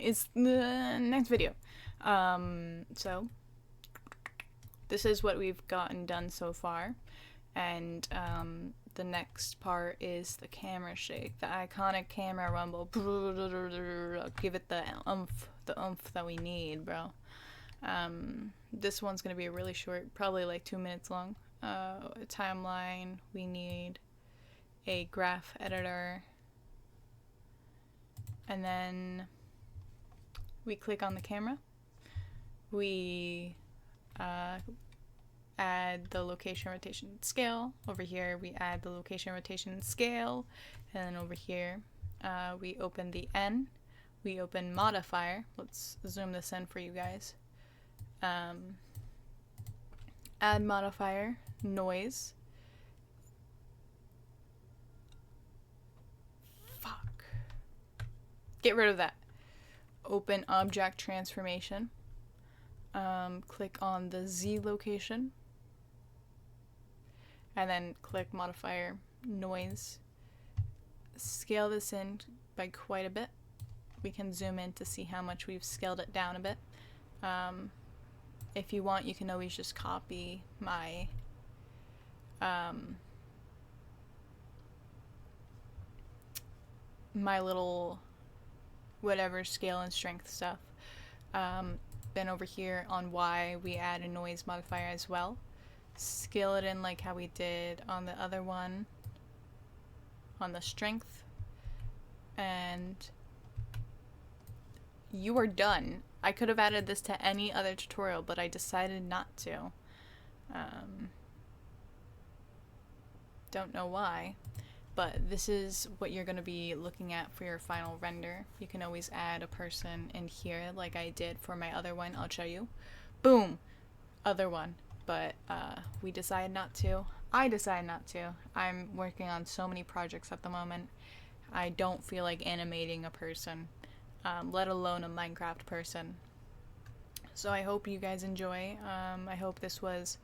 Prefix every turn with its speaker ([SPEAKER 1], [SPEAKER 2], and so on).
[SPEAKER 1] is the next video. So this is what we've gotten done so far, and the next part is the camera shake, the iconic camera rumble. Give it the oomph that we need, bro. This one's gonna be really short, probably like 2 minutes long. Timeline, we need a graph editor, and then we click on the camera. We add the location, rotation, scale. Over here we add the location, rotation, scale, and then over here we open the N, we open modifier. Let's zoom this in for you guys. Add modifier, noise. Fuck. Get rid of that. Open object transformation. Click on the Z location. And then click modifier, noise. Scale this in by quite a bit. We can zoom in to see how much we've scaled it down a bit. If you want, you can always just copy my my little whatever scale and strength stuff. Then over here on Y, we add a noise modifier as well. Scale it in like how we did on the other one, on the strength, and you are done. I could have added this to any other tutorial, but I decided not to. Don't know why, but this is what you're going to be looking at for your final render. You can always add a person in here like I did for my other one. I'll show you. Boom! Other one. But we decided not to. I decided not to. I'm working on so many projects at the moment. I don't feel like animating a person, let alone a Minecraft person. So I hope you guys enjoy. I hope this was